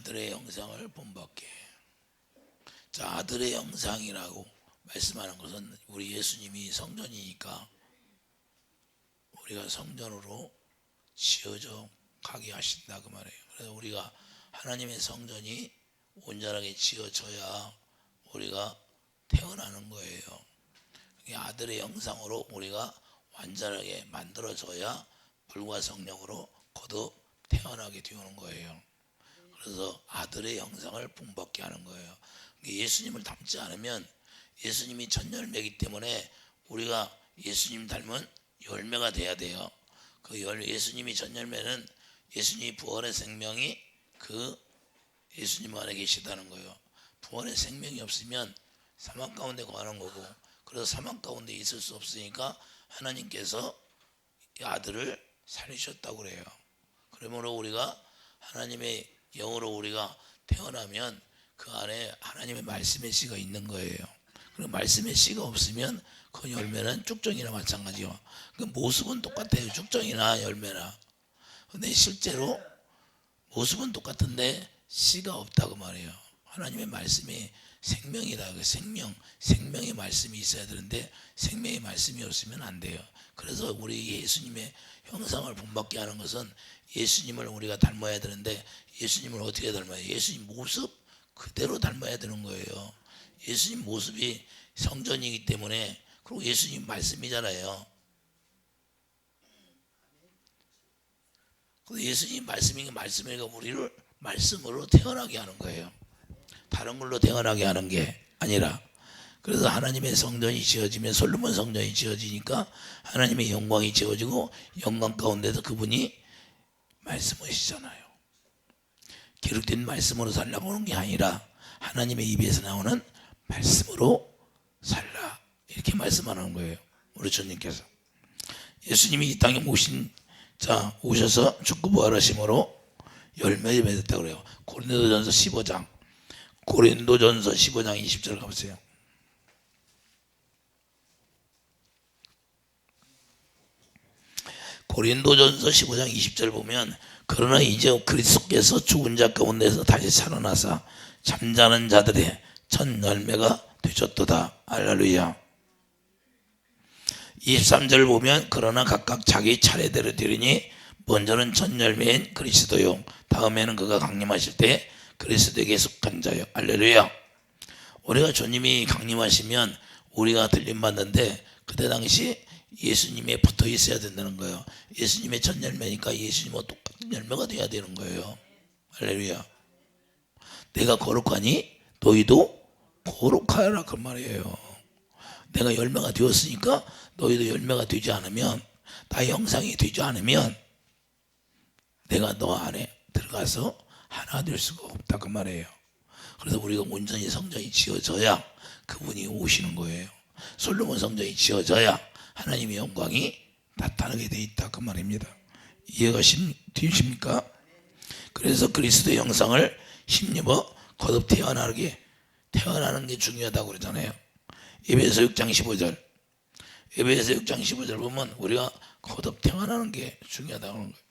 아들의 형상을 본받게. 자, 아들의 형상이라고 말씀하는 것은 우리 예수님이 성전이니까 우리가 성전으로 지어져 가게 하신다 그 말이에요. 그래서 우리가 하나님의 성전이 온전하게 지어져야 우리가 태어나는 거예요. 아들의 형상으로 우리가 완전하게 만들어져야 불과 성령으로 거듭 태어나게 되는 거예요. 그래서 아들의 형상을 본받게 하는 거예요. 예수님을 닮지 않으면 예수님이 첫 열매이기 때문에 우리가 예수님 닮은 열매가 돼야 돼요. 그 예수님이 첫 열매는 예수님이 부활의 생명이 그 예수님 안에 계시다는 거예요. 부활의 생명이 없으면 사망 가운데 거하는 거고, 그래서 사망 가운데 있을 수 없으니까 하나님께서 아들을 살리셨다고 그래요. 그러므로 우리가 하나님의 영으로 우리가 태어나면 그 안에 하나님의 말씀의 씨가 있는 거예요. 그리고 말씀의 씨가 없으면 그 열매는 쭉정이나 마찬가지요. 그 모습은 똑같아요. 쭉정이나 열매나. 근데 실제로 모습은 똑같은데 씨가 없다고 말해요. 하나님의 말씀이 생명이다. 그 생명의 말씀이 있어야 되는데 생명의 말씀이 없으면 안 돼요. 그래서 우리 예수님의 형상을 본받게 하는 것은 예수님을 우리가 닮아야 되는데 예수님을 어떻게 닮아요? 예수님 모습 그대로 닮아야 되는 거예요. 예수님 모습이 성전이기 때문에, 그리고 예수님 말씀이잖아요. 예수님 말씀이니까 우리를 말씀으로 태어나게 하는 거예요. 다른 걸로 태어나게 하는 게 아니라. 그래서 하나님의 성전이 지어지면 솔로몬 성전이 지어지니까 하나님의 영광이 지어지고 영광 가운데서 그분이 말씀하시잖아요. 기록된 말씀으로 살라고 하는 게 아니라 하나님의 입에서 나오는 말씀으로 살라, 이렇게 말씀하는 거예요. 우리 주님께서 예수님이 이 땅에 오셔서 죽고 부활하심으로 열매를 맺었다고 그래요. 고린도전서 15장 20절 가보세요. 고린도전서 15장 20절 보면, 그러나 이제 그리스도께서 죽은 자 가운데서 다시 살아나사 잠자는 자들의 첫 열매가 되셨도다. 할렐루야. 23절 보면, 그러나 각각 자기 차례대로 되리니 먼저는 첫 열매인 그리스도요, 다음에는 그가 강림하실 때 그리스도에게 속한 자요. 할렐루야. 우리가 주님이 강림하시면 우리가 들림받는데 그때 당시 예수님에 붙어 있어야 된다는 거예요. 예수님의 첫 열매니까 예수님과 똑같은 열매가 돼야 되는 거예요. 할렐루야. 내가 거룩하니 너희도 거룩하라 그 말이에요. 내가 열매가 되었으니까 너희도 열매가 되지 않으면, 나의 형상이 되지 않으면 내가 너 안에 들어가서 하나 될 수가 없다 그 말이에요. 그래서 우리가 온전히 성전이 지어져야 그분이 오시는 거예요. 솔로몬 성전이 지어져야 하나님의 영광이 나타나게 돼 있다 그 말입니다. 이해가 되십니까? 그래서 그리스도의 형상을 힘입어 거듭 태어나는 게 중요하다고 그러잖아요. 에베소 6장 15절 보면 우리가 거듭 태어나는 게 중요하다고 하는 거예요.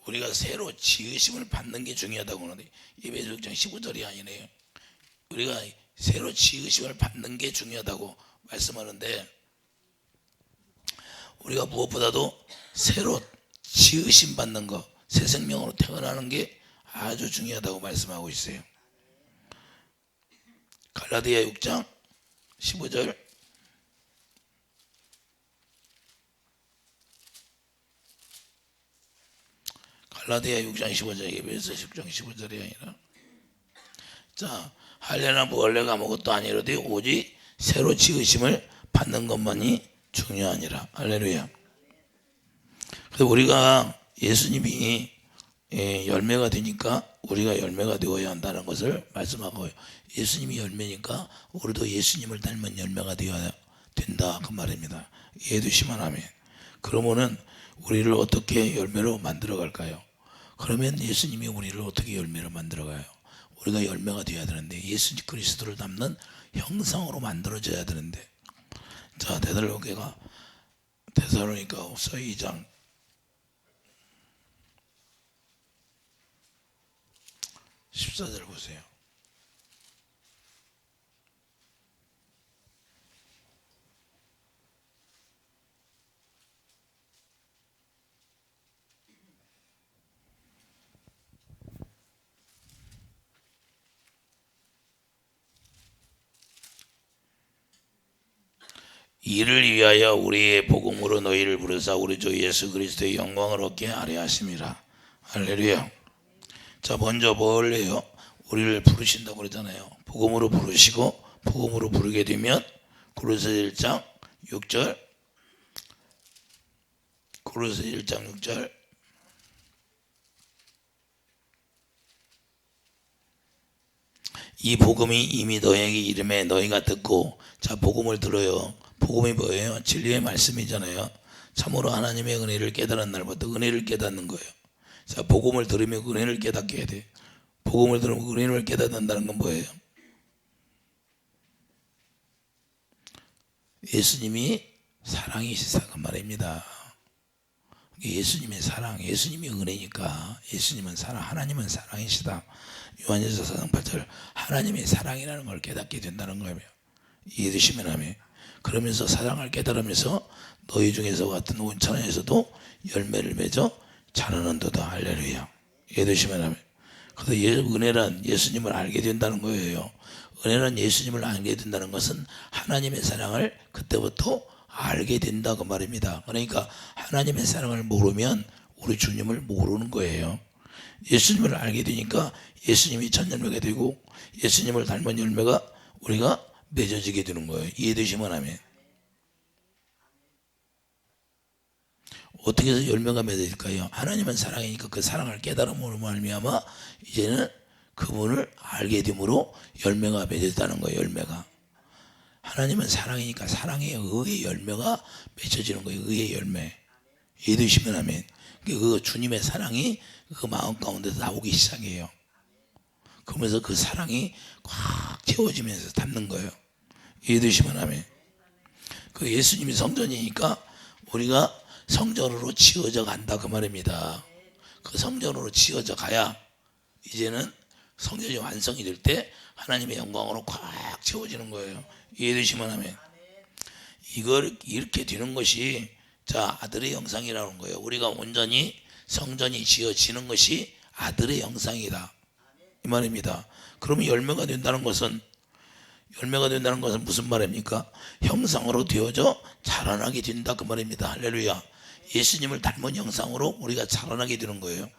우리가 새로 지으심을 받는 게 중요하다고 하는데, 에베소 6장 15절이 아니네요. 우리가 새로 지으심을 받는 게 중요하다고 말씀하는데, 우리가 무엇보다도 새로 지으심 받는 거, 새 생명으로 태어나는 게 아주 중요하다고 말씀하고 있어요. 갈라디아 6장 15절, 갈라디아 6장 15절, 에베소 6장 15절이 아니라, 자, 할례나 무할례가 아무것도 아니로되 오직 새로 지으심을 받는 것만이 중요하니라. 할렐루야. 그래서 우리가 예수님이 열매가 되니까 우리가 열매가 되어야 한다는 것을 말씀하고요. 예수님이 열매니까 우리도 예수님을 닮은 열매가 되어야 된다 그 말입니다. 이해되시면 아멘. 그러면은 우리를 어떻게 열매로 만들어 갈까요? 그러면 예수님이 우리를 어떻게 열매로 만들어 가요? 우리가 열매가 되어야 되는데 예수 그리스도를 닮는 형상으로 만들어져야 되는데, 자 데살로니가후서 2장 14절 보세요. 이를 위하여 우리의 복음으로 너희를 부르사 우리 주 예수 그리스도의 영광을 얻게 하려 하심이라. 할렐루야. 자, 먼저 뭘 해요? 우리를 부르신다고 그러잖아요. 복음으로 부르시고, 복음으로 부르게 되면 고린도서 1장 6절, 고린도서 1장 6절, 이 복음이 이미 너에게 이름에 너희가 듣고, 자, 복음을 들어요. 복음이 뭐예요? 진리의 말씀이잖아요. 참으로 하나님의 은혜를 깨달은 날부터 은혜를 깨닫는 거예요. 자, 복음을 들으면 은혜를 깨닫게 해야 돼. 복음을 들으면 은혜를 깨닫는다는 건 뭐예요? 예수님이 사랑이시다 그 말입니다. 예수님의 사랑, 예수님이 은혜니까 예수님은 사랑, 하나님은 사랑이시다. 요한일서 4장 8절 하나님의 사랑이라는 걸 깨닫게 된다는 거예요. 이해되시면 하면, 그러면서 사랑을 깨달으면서 너희 중에서 같은 온천에서도 열매를 맺어 자라는도다. 할렐루야. 이해되시면 하면, 그래서 은혜란 예수님을 알게 된다는 거예요. 은혜란 예수님을 알게 된다는 것은 하나님의 사랑을 그때부터 알게 된다 그 말입니다. 그러니까 하나님의 사랑을 모르면 우리 주님을 모르는 거예요. 예수님을 알게 되니까 예수님이 첫 열매가 되고 예수님을 닮은 열매가 우리가 맺어지게 되는 거예요. 이해되시면 하면, 어떻게 해서 열매가 맺어질까요? 하나님은 사랑이니까 그 사랑을 깨달음으로 말미암아 이제는 그분을 알게 됨으로 열매가 맺어졌다는 거예요. 열매가, 하나님은 사랑이니까 사랑에 의의 열매가 맺혀지는 거예요. 의의 열매. 이해되시면 하면, 그 주님의 사랑이 그 마음 가운데서 나오기 시작해요. 그러면서 그 사랑이 꽉 채워지면서 닿는 거예요. 이해되시면 하면, 그 예수님이 성전이니까 우리가 성전으로 지어져 간다 그 말입니다. 그 성전으로 지어져 가야 이제는 성전이 완성이 될 때 하나님의 영광으로 꽉 채워지는 거예요. 이해되시면 하면, 이걸 이렇게 되는 것이 자 아들의 형상이라는 거예요. 우리가 온전히 성전이 지어지는 것이 아들의 형상이다 이 말입니다. 그러면 열매가 된다는 것은 무슨 말입니까? 형상으로 되어져 자라나게 된다 그 말입니다. 할렐루야. 예수님을 닮은 형상으로 우리가 자라나게 되는 거예요.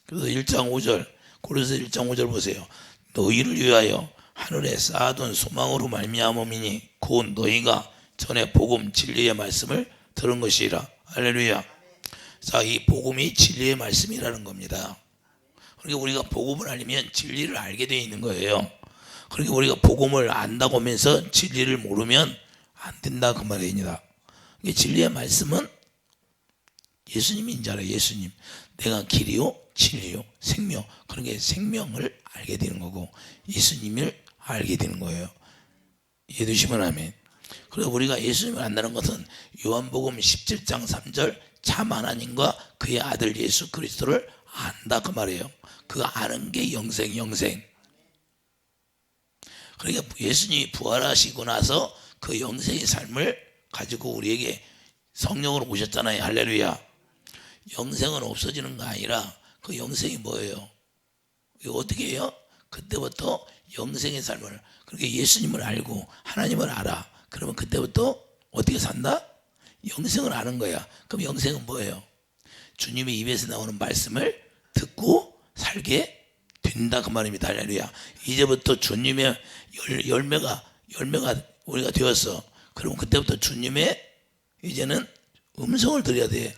그래서 1장 5절, 고린도서 1장 5절 보세요. 너희를 위하여 하늘에 쌓아둔 소망으로 말미암음이니 곧 너희가 전에 복음 진리의 말씀을 들은 것이라. 할렐루야. 자, 이 복음이 진리의 말씀이라는 겁니다. 그러니까 우리가 복음을 알면 진리를 알게 되어 있는 거예요. 그러니까 우리가 복음을 안다고 하면서 진리를 모르면 안 된다 그 말입니다. 진리의 말씀은 예수님인 줄 알아요. 예수님, 내가 길이요 진리요 생명, 그러니까 생명을 알게 되는 거고 예수님을 알게 되는 거예요. 이해되시면 아멘. 그래서 우리가 예수님을 안다는 것은 요한복음 17장 3절 참 하나님과 그의 아들 예수 그리스도를 안다 그 말이에요. 그 아는 게 영생. 그러니까 예수님이 부활하시고 나서 그 영생의 삶을 가지고 우리에게 성령으로 오셨잖아요. 할렐루야. 영생은 없어지는 거 아니라 그 영생이 뭐예요? 이거 어떻게 해요? 그때부터 영생의 삶을, 그러니까 예수님을 알고 하나님을 알아. 그러면 그때부터 어떻게 산다? 영생을 아는 거야. 그럼 영생은 뭐예요? 주님의 입에서 나오는 말씀을 듣고 살게 된다 그 말입니다. 할렐루야. 이제부터 주님의 열매가 우리가 되었어. 그럼 그때부터 주님의 이제는 음성을 들어야 돼.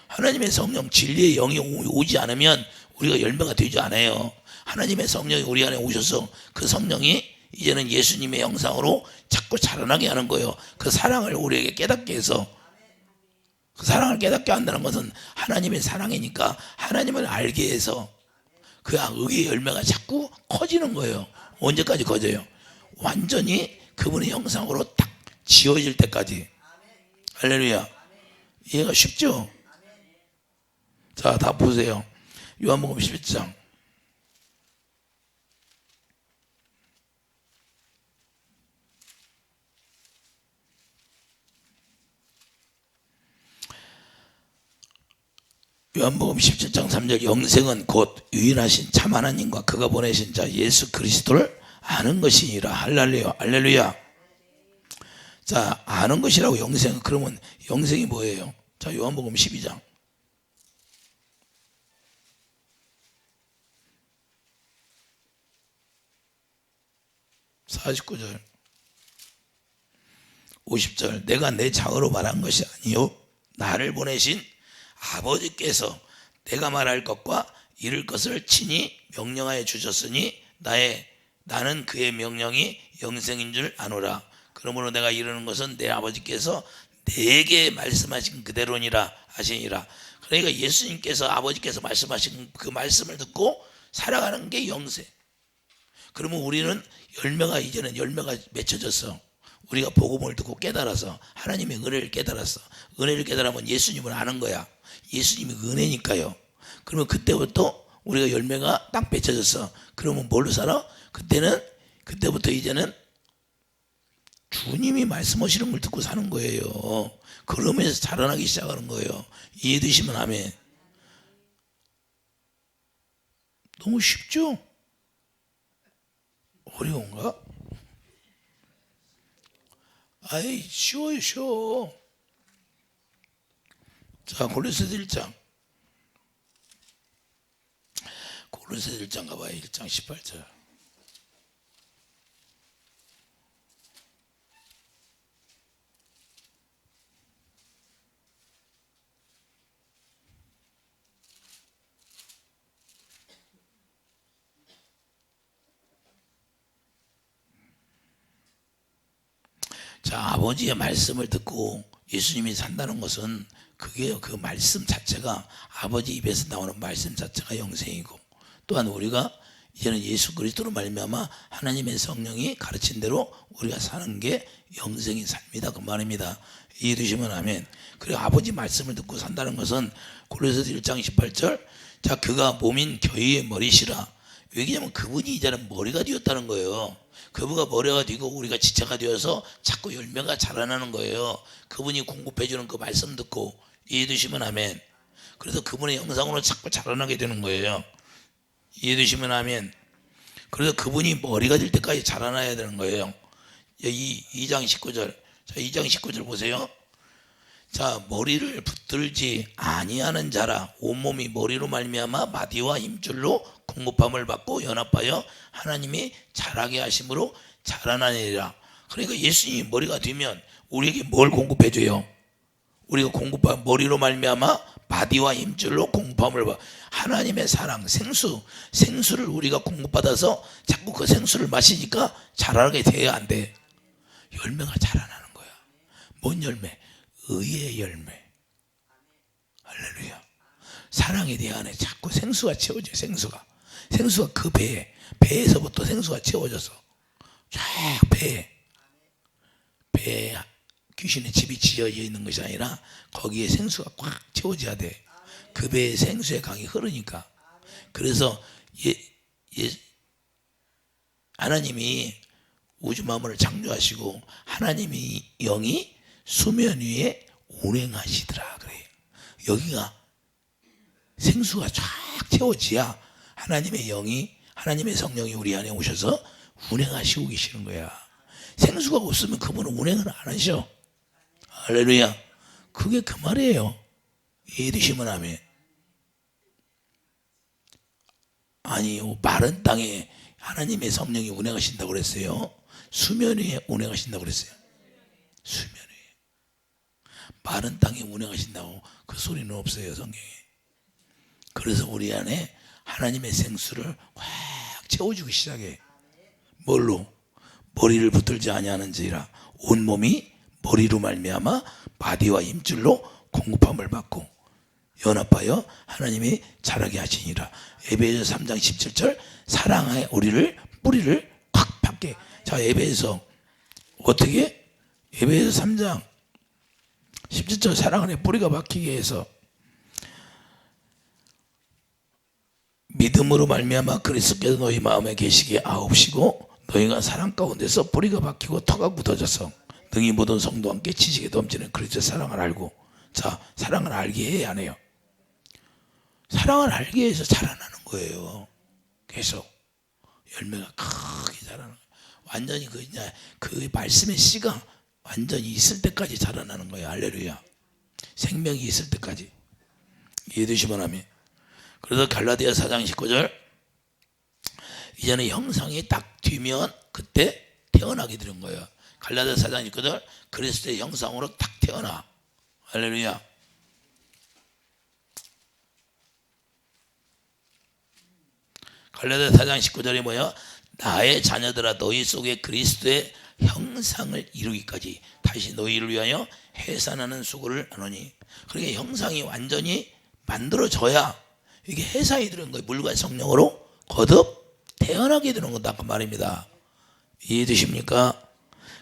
하나님의 성령 진리의 영이 오지 않으면 우리가 열매가 되지 않아요. 하나님의 성령이 우리 안에 오셔서 그 성령이 이제는 예수님의 형상으로 자꾸 자라나게 하는 거예요. 그 사랑을 우리에게 깨닫게 해서, 그 사랑을 깨닫게 한다는 것은 하나님의 사랑이니까 하나님을 알게 해서 그 의의 열매가 자꾸 커지는 거예요. 언제까지 커져요? 완전히 그분의 형상으로 딱 지어질 때까지. 할렐루야. 이해가 쉽죠? 자, 다 보세요. 요한복음 11장. 요한복음 17장 3절 영생은 곧 유일하신 참 하나님과 그가 보내신 자 예수 그리스도를 아는 것이니라. 할렐루야. 자, 아는 것이라고 영생은, 그러면 영생이 뭐예요? 자, 요한복음 12장 49절 50절 내가 내 자어로 말한 것이 아니요 나를 보내신 아버지께서 내가 말할 것과 이룰 것을 친히 명령하여 주셨으니 나는 그의 명령이 영생인 줄 아노라. 그러므로 내가 이루는 것은 내 아버지께서 내게 말씀하신 그대로니라 하시니라. 그러니까 예수님께서, 아버지께서 말씀하신 그 말씀을 듣고 살아가는 게 영생. 그러면 우리는 이제는 열매가 맺혀졌어. 우리가 복음을 듣고 깨달아서 하나님의 은혜를 깨달았어. 은혜를 깨달으면 예수님을 아는 거야. 예수님이 은혜니까요. 그러면 그때부터 우리가 열매가 딱 맺혀졌어. 그러면 뭘로 살아? 그때부터 이제는 주님이 말씀하시는 걸 듣고 사는 거예요. 그러면서 자라나기 시작하는 거예요. 이해되시면 아멘. 너무 쉽죠? 어려운가? 아이, 쉬워요, 쉬워. 자, 골로새서 1장. 골로새서 1장 가봐요. 1장 18절. 자, 아버지의 말씀을 듣고 예수님이 산다는 것은 그게 그 말씀 자체가, 아버지 입에서 나오는 말씀 자체가 영생이고, 또한 우리가 이제는 예수 그리스도로 말미암아 하나님의 성령이 가르친 대로 우리가 사는 게 영생의 삶이다, 그 말입니다. 이해되시면 아멘. 그리고 아버지 말씀을 듣고 산다는 것은 골로새서 1장 18절 자, 그가 몸인 교회의 머리시라. 왜냐하면 그분이 이제는 머리가 되었다는 거예요. 그분가 머리가 되고 우리가 지체가 되어서 자꾸 열매가 자라나는 거예요. 그분이 공급해주는 그 말씀 듣고. 이해되시면 아멘. 그래서 그분의 형상으로 자꾸 자라나게 되는 거예요. 이해되시면 아멘. 그래서 그분이 머리가 될 때까지 자라나야 되는 거예요. 2장 19절. 자, 2장 19절 보세요. 자, 머리를 붙들지 아니하는 자라 온몸이 머리로 말미암아 마디와 힘줄로 공급함을 받고 연합하여 하나님이 자라게 하심으로 자라나니라. 그러니까 예수님이 머리가 되면 우리에게 뭘 공급해줘요? 우리가 공급한 머리로 말미암아 마디와 힘줄로 공급함을 받아 하나님의 사랑, 생수를 우리가 공급받아서 자꾸 그 생수를 마시니까 자라게 돼야 안 돼. 열매가 자라나는 거야. 뭔 열매? 의의 열매. 할렐루야. 사랑에 대한 자꾸 생수가 채워져요. 생수가 그 배에서부터 생수가 채워져서 쫙 배에 귀신의 집이 지어져 있는 것이 아니라 거기에 생수가 꽉 채워져야 돼. 그 배에 생수의 강이 흐르니까. 그래서 하나님이 우주 만물을 창조하시고 하나님이 영이 수면 위에 운행하시더라 그래요. 여기가 생수가 쫙 채워져야 하나님의 영이, 하나님의 성령이 우리 안에 오셔서 운행하시고 계시는 거야. 생수가 없으면 그분은 운행을 안 하셔. 할렐루야. 그게 그 말이에요. 이해되시면 아멘. 아니요, 마른 땅에 하나님의 성령이 운행하신다고 그랬어요. 수면 위에 운행하신다고 그랬어요. 수면 위에. 마른 땅에 운행하신다고 그 소리는 없어요, 성경에. 그래서 우리 안에 하나님의 생수를 확 채워주기 시작해. 뭘로? 머리를 붙들지 아니하는지라 온 몸이 머리로 말미암아 마디와 힘줄로 공급함을 받고 연합하여 하나님이 자라게 하시니라. 에베소 3장 17절 사랑하여 우리를 뿌리를 확 받게. 자, 에베소 어떻게? 에베소 3장 17절 사랑 안에 뿌리가 박히게 해서 믿음으로 말미암아 그리스도께서 너희 마음에 계시기에 아옵시고 너희가 사랑 가운데서 뿌리가 박히고 터가 굳어져서 능히 모든 성도와 함께 지식에 넘치는 그리스도의 사랑을 알고. 자, 사랑을 알게 해야 안 해요? 사랑을 알게 해서 자라나는 거예요. 계속 열매가 크게 자라는 거예요. 완전히 그 말씀의 씨가 완전히 있을 때까지 자라나는 거예요. 할렐루야. 생명이 있을 때까지. 이해되시면 하면. 그래서 갈라디아 4장 19절 이제는 형상이 딱 뒤면 그때 태어나게 되는 거예요. 갈라디아 4장 19절 그리스도의 형상으로 딱 태어나. 할렐루야. 갈라디아 4장 19절이 뭐야? 나의 자녀들아 너희 속에 그리스도의 형상을 이루기까지 다시 너희를 위하여 해산하는 수고를 하노니. 그러니까 형상이 완전히 만들어져야 이게 해산이 되는 거예요. 물과 성령으로 거듭 태어나게 되는 거다 그 말입니다. 이해되십니까?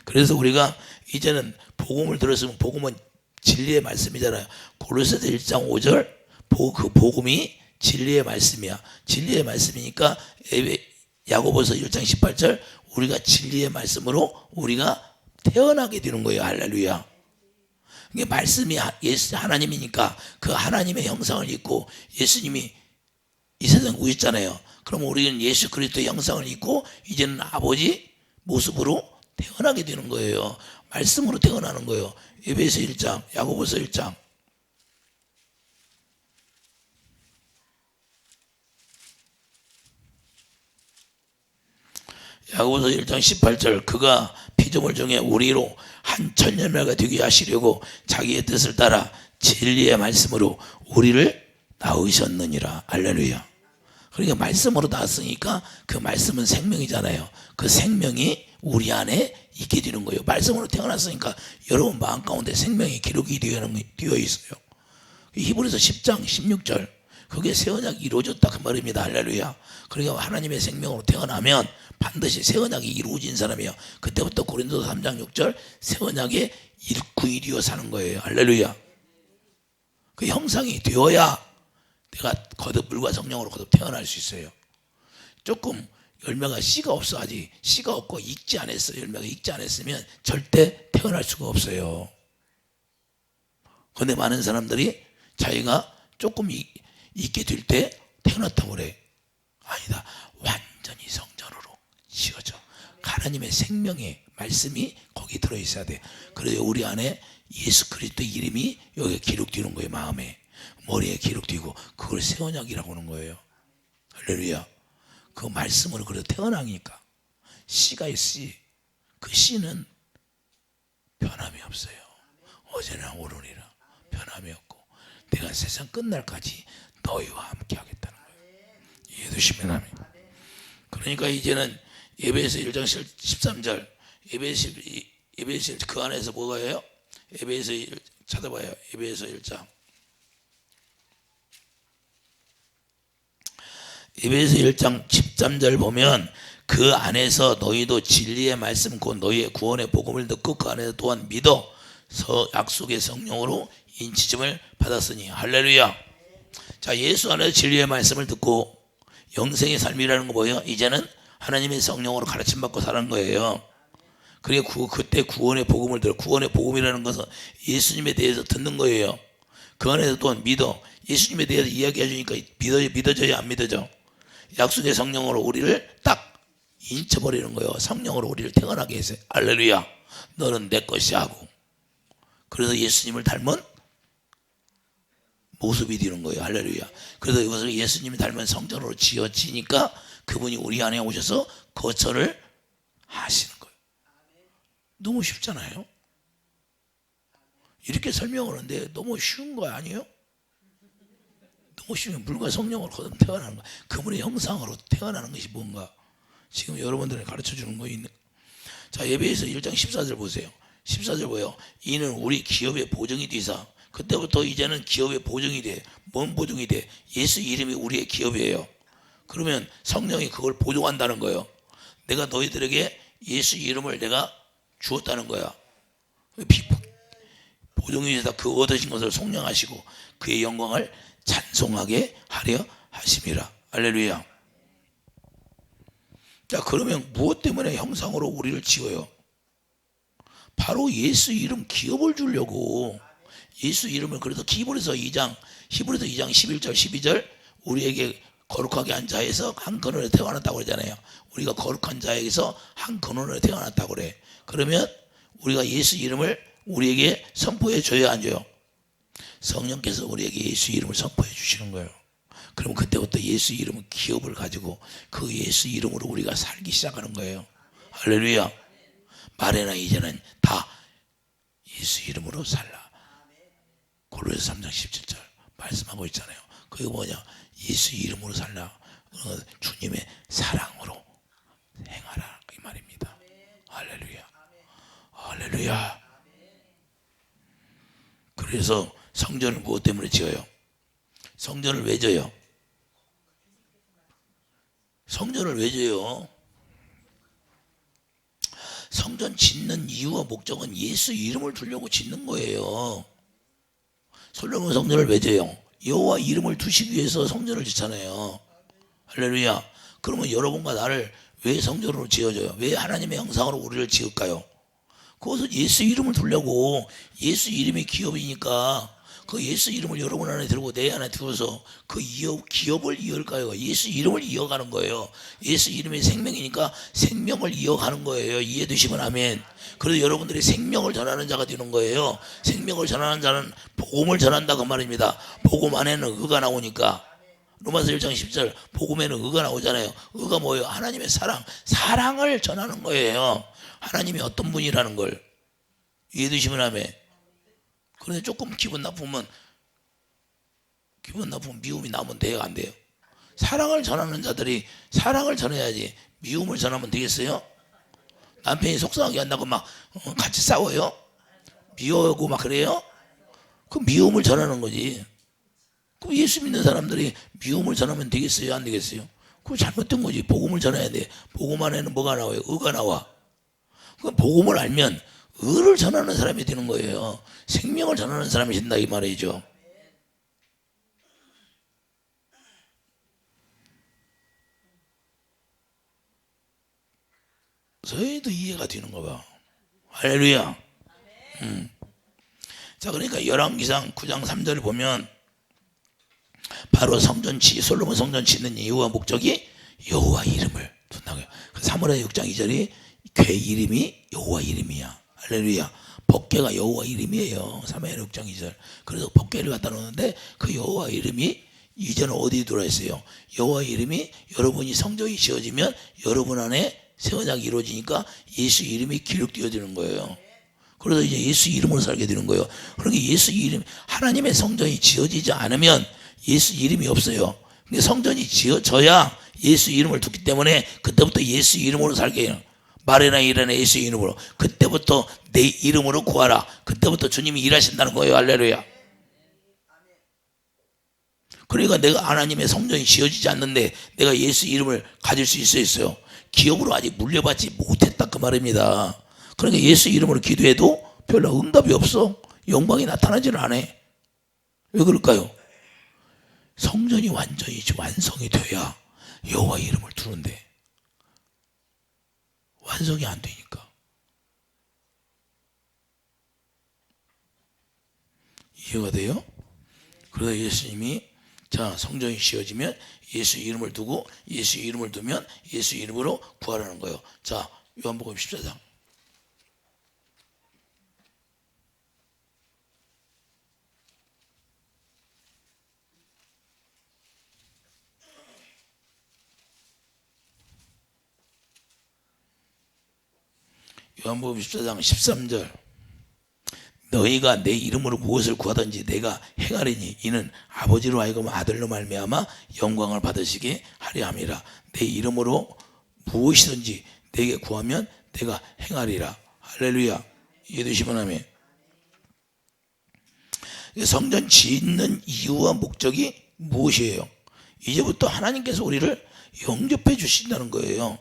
그래서 우리가 이제는 복음을 들었으면 복음은 진리의 말씀이잖아요. 고린도서 1장 5절 그 복음이 진리의 말씀이야. 진리의 말씀이니까 야고보서 1장 18절 우리가 진리의 말씀으로 우리가 태어나게 되는 거예요. 할렐루야. 이게 말씀이 예수 하나님이니까 그 하나님의 형상을 입고 예수님이 이 세상 오셨잖아요. 그럼 우리는 예수 그리스도의 형상을 입고 이제는 아버지 모습으로 태어나게 되는 거예요. 말씀으로 태어나는 거예요. 에베소 1장, 야고보서 1장. 야고보서 1장 18절 그가 피조물 중에 우리로 한 천년매가 되게 하시려고 자기의 뜻을 따라 진리의 말씀으로 우리를 낳으셨느니라. 할렐루야. 그러니까 말씀으로 낳았으니까 그 말씀은 생명이잖아요. 그 생명이 우리 안에 있게 되는 거예요. 말씀으로 태어났으니까 여러분 마음 가운데 생명이 기록이 되어 있어요. 히브리서 10장 16절 그게 새 언약이 이루어졌다 그 말입니다. 할렐루야. 그러니까 하나님의 생명으로 태어나면 반드시 새 언약이 이루어진 사람이에요. 그때부터 고린도서 3장 6절 새 언약의 일구일이어 사는 거예요. 할렐루야. 그 형상이 되어야 내가 거듭 물과 성령으로 거듭 태어날 수 있어요. 조금 열매가 씨가 없어. 아직 씨가 없고 익지 않았어요. 열매가 익지 않았으면 절대 태어날 수가 없어요. 그런데 많은 사람들이 자기가 조금 익게 될 때 태어났다고 그래. 아니다. 완전히 성전으로 지어져. 하나님의 생명의 말씀이 거기 들어있어야 돼. 그래서 우리 안에 예수 그리스도의 이름이 여기에 기록되는 거예요. 마음에. 머리에 기록되고 그걸 새 언약이라고 하는 거예요. 할렐루야. 그 말씀으로 그래서 태어나니까 씨가 있지. 그 씨는 변함이 없어요. 어제나 오늘이나 변함이 없고 내가 세상 끝날까지 너희와 함께 하겠다는 거예요. 이해되시면 하면. 그러니까 이제는 에베소 1장 13절 에베소 그 안에서 뭐가 해요? 에베소 1 찾아봐요. 에베소 1장 에베소 1장 13절 보면 그 안에서 너희도 진리의 말씀 곧 너희의 구원의 복음을 듣고 그 안에서 또한 믿어 약속의 성령으로 인치심을 받았으니. 할렐루야. 자, 예수 안에서 진리의 말씀을 듣고 영생의 삶이라는 거 뭐예요? 이제는 하나님의 성령으로 가르침 받고 사는 거예요. 그리고 그때 구원의 복음을 들어. 구원의 복음이라는 것은 예수님에 대해서 듣는 거예요. 그 안에서 또한 믿어. 예수님에 대해서 이야기해 주니까 믿어져야 안 믿어져? 약속의 성령으로 우리를 딱 인쳐버리는 거예요. 성령으로 우리를 태어나게 해서. 할렐루야. 너는 내 것이 하고. 그래서 예수님을 닮은 모습이 되는 거예요. 할렐루야. 그래서 이것을 예수님이 닮은 성전으로 지어지니까 그분이 우리 안에 오셔서 거처를 하시는 거예요. 너무 쉽잖아요. 이렇게 설명하는데 너무 쉬운 거 아니에요? 너무 쉬우면 물과 성령으로 거듭 태어나는 거야. 그분의 형상으로 태어나는 것이 뭔가 지금 여러분들이 가르쳐 주는 거 있는. 자, 에베소서 1장 14절 보세요. 14절 보여. 이는 우리 기업의 보증이 되사. 그때부터 이제는 기업의 보증이 돼. 뭔 보증이 돼? 예수 이름이 우리의 기업이에요. 그러면 성령이 그걸 보증한다는 거예요. 내가 너희들에게 예수 이름을 내가 주었다는 거야. 보증이 되사 그 얻으신 것을 속량하시고 그의 영광을 찬송하게 하려 하심이라. 할렐루야. 자, 그러면 무엇 때문에 형상으로 우리를 지어요? 바로 예수 이름 기업을 주려고. 예수 이름을. 그래서 히브리서 2장 11절 12절 우리에게 거룩하게 한 자에서 한 근원에 태어났다고 그러잖아요. 우리가 거룩한 자에게서 한 근원에 태어났다고 그래. 그러면 우리가 예수 이름을 우리에게 선포해 줘야 안 줘요? 성령께서 우리에게 예수 이름을 선포해 주시는 거예요. 그러면 그때부터 예수 이름은 기업을 가지고 그 예수 이름으로 우리가 살기 시작하는 거예요. 할렐루야. 말해나 이제는 다 예수 이름으로 살라. 골로새서 3장 17절 말씀하고 있잖아요. 그게 뭐냐? 예수 이름으로 살라. 주님의 사랑으로 행하라, 이 말입니다. 할렐루야. 할렐루야. 그래서 성전을 무엇 때문에 지어요? 성전을 왜 져요? 성전을 왜 져요? 성전 짓는 이유와 목적은 예수 이름을 두려고 짓는 거예요. 솔로몬 성전을 왜 져요? 여호와 이름을 두시기 위해서 성전을 짓잖아요. 할렐루야. 그러면 여러분과 나를 왜 성전으로 지어줘요? 왜 하나님의 형상으로 우리를 지을까요? 그것은 예수 이름을 두려고. 예수 이름이 기업이니까 그 예수 이름을 여러분 안에 들고 내 안에 들어서 그 기업을 이을까요? 예수 이름을 이어가는 거예요. 예수 이름이 생명이니까 생명을 이어가는 거예요. 이해되시면 아멘. 그래서 여러분들이 생명을 전하는 자가 되는 거예요. 생명을 전하는 자는 복음을 전한다, 그 말입니다. 복음 안에는 의가 나오니까. 로마서 1장 10절 복음에는 의가 나오잖아요. 의가 뭐예요? 하나님의 사랑을 전하는 거예요. 하나님이 어떤 분이라는 걸 이해되시면 아멘. 그런데 조금 기분 나쁘면 미움이 나면 돼요, 안 돼요? 사랑을 전하는 자들이 사랑을 전해야지. 미움을 전하면 되겠어요? 남편이 속상하게 한다고 막 같이 싸워요? 미워하고 막 그래요? 그 미움을 전하는 거지. 그럼 예수 믿는 사람들이 미움을 전하면 되겠어요, 안 되겠어요? 그거 잘못된 거지. 복음을 전해야 돼. 복음 안에는 뭐가 나와요? 의가 나와. 그 복음을 알면 의를 전하는 사람이 되는 거예요. 생명을 전하는 사람이 된다, 이 말이죠. 저희도 이해가 되는 거 봐. 할렐루야. 자, 그러니까 열왕기상 9장 3절을 보면 바로 솔로몬 성전 짓는 이유와 목적이 여호와 이름을 둔다고 해요. 사무엘하 6장 2절이 궤 이름이 여호와 이름이야. 할렐루야. 법궤가 여호와 이름이에요. 사무엘하 6장 2절. 그래서 법궤를 갖다 놓는데 그 여호와 이름이 이제는 어디에 들어있어요? 여호와 이름이 여러분이 성전이 지어지면 여러분 안에 새 언약이 이루어지니까 예수 이름이 기록되어지는 거예요. 그래서 이제 예수 이름으로 살게 되는 거예요. 그러니까 예수 이름, 하나님의 성전이 지어지지 않으면 예수 이름이 없어요. 근데 성전이 지어져야 예수 이름을 두기 때문에 그때부터 예수 이름으로 살게 해요. 말해나 일어나 예수 이름으로. 그때부터 내 이름으로 구하라. 그때부터 주님이 일하신다는 거예요. 할렐루야. 그러니까 내가 하나님의 성전이 지어지지 않는데 내가 예수 이름을 가질 수 있어요? 기업으로 아직 물려받지 못했다, 그 말입니다. 그러니까 예수 이름으로 기도해도 별로 응답이 없어. 영광이 나타나지는 않아. 왜 그럴까요? 성전이 완전히 완성이 돼야 여호와 이름을 두는데 완성이 안 되니까. 이해가 돼요? 그래서 예수님이 자, 성전이 지어지면 예수 이름을 두고 예수 이름을 두면 예수 이름으로 구하라는 거예요. 자, 요한복음 14장. 요한복음 14장 13절. 너희가 내 이름으로 무엇을 구하든지 내가 행하리니 이는 아버지로 하여금 아들로 말미암아 영광을 받으시게 하려 함이라. 내 이름으로 무엇이든지 내게 구하면 내가 행하리라. 할렐루야. 이해되시면 아멘. 성전 짓는 이유와 목적이 무엇이에요? 이제부터 하나님께서 우리를 영접해 주신다는 거예요.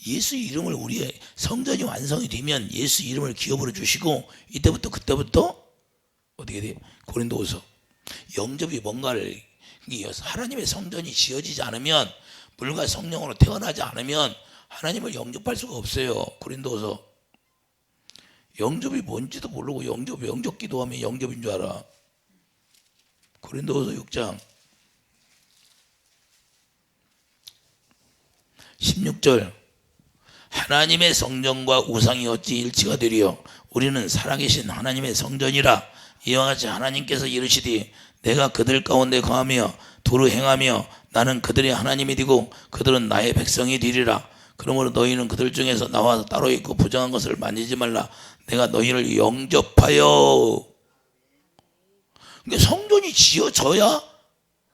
예수 이름을 우리의 성전이 완성이 되면 예수 이름을 기업으로 주시고 이때부터 그때부터 어떻게 돼요? 고린도후서 영접이 뭔가를 하나님의 성전이 지어지지 않으면 물과 성령으로 태어나지 않으면 하나님을 영접할 수가 없어요. 고린도후서 영접이 뭔지도 모르고 영접 기도하면 영접인 줄 알아. 고린도후서 6장 16절 하나님의 성전과 우상이 어찌 일치가 되리요? 우리는 살아계신 하나님의 성전이라. 이와 같이 하나님께서 이르시되 내가 그들 가운데 거하며 두루 행하며 나는 그들의 하나님이 되고 그들은 나의 백성이 되리라. 그러므로 너희는 그들 중에서 나와서 따로 있고 부정한 것을 만지지 말라. 내가 너희를 영접하여. 그러니까 성전이 지어져야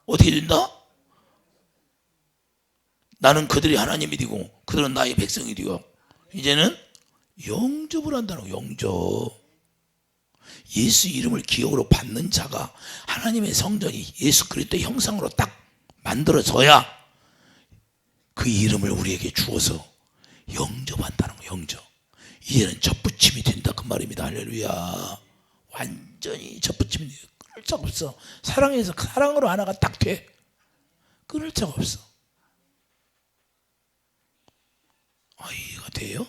어떻게 된다? 나는 그들이 하나님이 되고 그들은 나의 백성이 되고. 이제는 영접을 한다는 거예요. 영접. 예수 이름을 기업으로 받는 자가 하나님의 성전이 예수 그리스도의 형상으로 딱 만들어져야 그 이름을 우리에게 주어서 영접한다는 거예요. 영접. 이제는 접붙임이 된다 그 말입니다. 할렐루야. 완전히 접붙임이 돼요. 끊을 자가 없어. 사랑해서 사랑으로 하나가 딱 돼. 끊을 자가 없어. 이해가 돼요?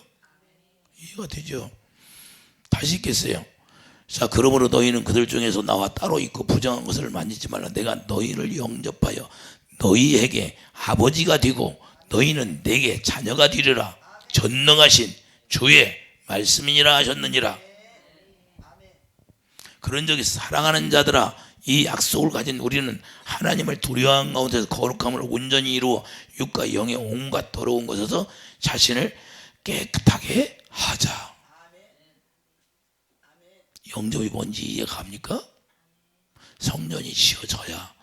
이해가 되죠? 다시 읽겠어요. 자, 그러므로 너희는 그들 중에서 나와 따로 있고 부정한 것을 만지지 말라. 내가 너희를 영접하여 너희에게 아버지가 되고 너희는 내게 자녀가 되리라. 전능하신 주의 말씀이니라 하셨느니라. 그런 적이 사랑하는 자들아, 이 약속을 가진 우리는 하나님을 두려워하는 가운데서 거룩함을 온전히 이루어 육과 영의 온갖 더러운 것에서 자신을 깨끗하게 하자. 영접이 뭔지 이해가 갑니까? 성전이 지어져야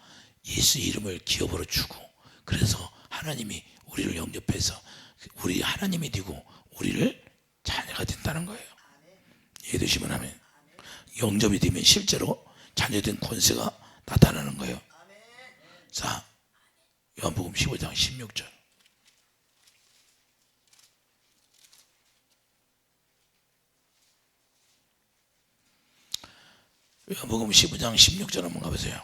예수 이름을 기업으로 주고, 그래서 하나님이 우리를 영접해서 우리 하나님이 되고 우리를 자녀가 된다는 거예요. 이해되시면 하면 영접이 되면 실제로 자녀된 권세가 나타나는 거예요. 자, 요한복음 15장 16절. 요한복음 15장 16절 한번 가보세요.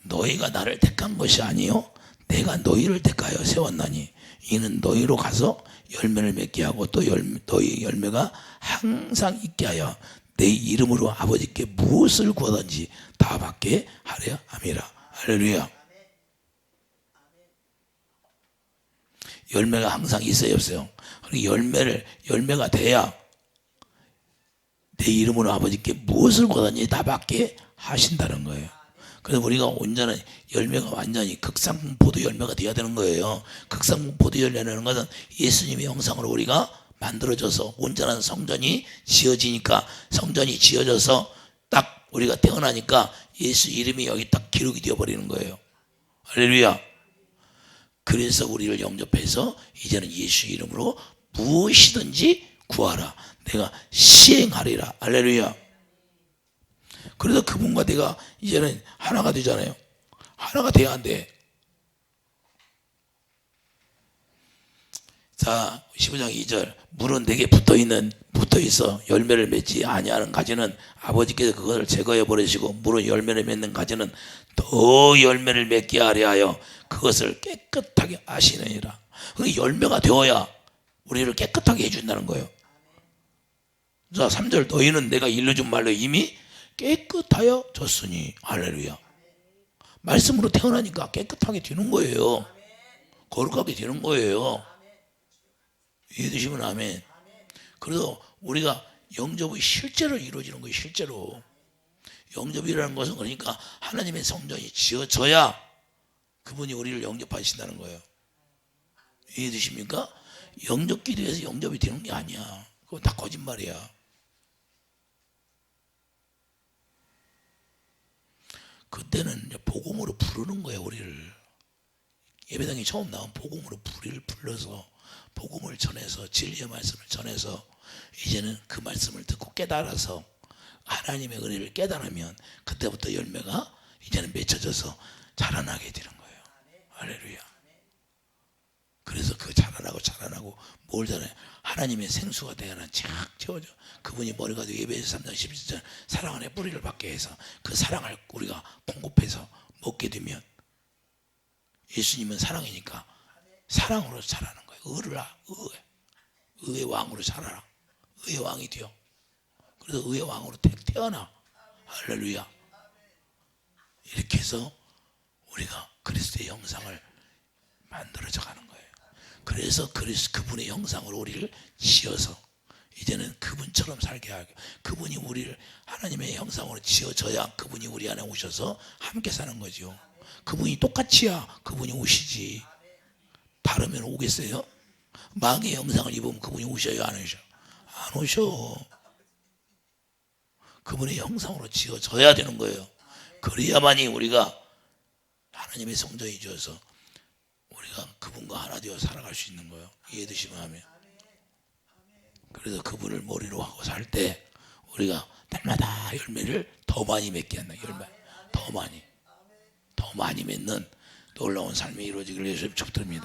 너희가 나를 택한 것이 아니요 내가 너희를 택하여 세웠나니 이는 너희로 가서 열매를 맺게 하고 또 너희 열매가 항상 있게 하여 내 이름으로 아버지께 무엇을 구하든지 다 받게 하려 함이라. 할렐루야. 열매가 항상 있어요 없어요? 열매가 돼야 내 이름으로 아버지께 무엇을 구하든지 다 받게 하신다는 거예요. 그래서 우리가 온전한 열매가 완전히 극상 포도 열매가 되어야 되는 거예요. 극상 포도 열매라는 것은 예수님의 형상으로 우리가 만들어져서 온전한 성전이 지어지니까, 성전이 지어져서 딱 우리가 태어나니까 예수 이름이 여기 딱 기록이 되어버리는 거예요. 할렐루야. 그래서 우리를 영접해서 이제는 예수 이름으로 무엇이든지 구하라. 내가 시행하리라. 할렐루야. 그래서 그분과 내가 이제는 하나가 되잖아요. 하나가 돼야 안 돼. 자, 15장 2절. 물은 내게 붙어있어 열매를 맺지 아니하는 가지는 아버지께서 그것을 제거해 버리시고 물은 열매를 맺는 가지는 더 열매를 맺게 하려 하여 그것을 깨끗하게 하시느니라. 그게 열매가 되어야 우리를 깨끗하게 해준다는 거예요. 자, 3절. 너희는 내가 일러준 말로 이미 깨끗하여 졌으니. 할렐루야. 말씀으로 태어나니까 깨끗하게 되는 거예요. 거룩하게 되는 거예요. 이해되시면 아멘. 그래서 우리가 영접이 실제로 이루어지는 거예요. 실제로. 영접이라는 것은 그러니까 하나님의 성전이 지어져야 그분이 우리를 영접하신다는 거예요. 이해되십니까? 영접 기도에서 영접이 되는 게 아니야. 그건 다 거짓말이야. 그때는 이제 복음으로 부르는 거예요. 우리를 예배당에 처음 나온 복음으로 우리를 불러서 복음을 전해서 진리의 말씀을 전해서 이제는 그 말씀을 듣고 깨달아서 하나님의 은혜를 깨달으면 그때부터 열매가 이제는 맺혀져서 자라나게 되는 거예요. 할렐루야. 그래서 그 자라나고 뭘 자라나요? 하나님의 생수가 되어나 착 채워져. 그분이 머리가 되고 예배에서 3장 11절 사랑 안에 뿌리를 받게 해서 그 사랑을 우리가 공급해서 먹게 되면 예수님은 사랑이니까 사랑으로 자라는 거예요. 의의 왕으로 자라라. 의의 왕이 되어. 그래서 의의 왕으로 태어나. 할렐루야. 이렇게 해서 우리가 그리스도의 형상을 만들어져 가는 거예요. 그래서 그분의 형상으로 우리를 지어서 이제는 그분처럼 살게 하고, 그분이 우리를 하나님의 형상으로 지어져야 그분이 우리 안에 오셔서 함께 사는 거죠. 그분이 똑같이야 그분이 오시지. 다르면 오겠어요? 마귀의 형상을 입으면 그분이 오셔요, 안 오셔? 안 오셔. 그분의 형상으로 지어져야 되는 거예요. 그래야만이 우리가 하나님의 성전이 되어서 우리가 그분과 하나 되어 살아갈 수 있는 거예요. 이해되시면 하면. 그래서 그분을 머리로 하고 살 때 우리가 날마다 열매를 더 많이 맺게 한다. 열매 더 많이 맺는 놀라운 삶이 이루어지기를 예수님 축복드립니다.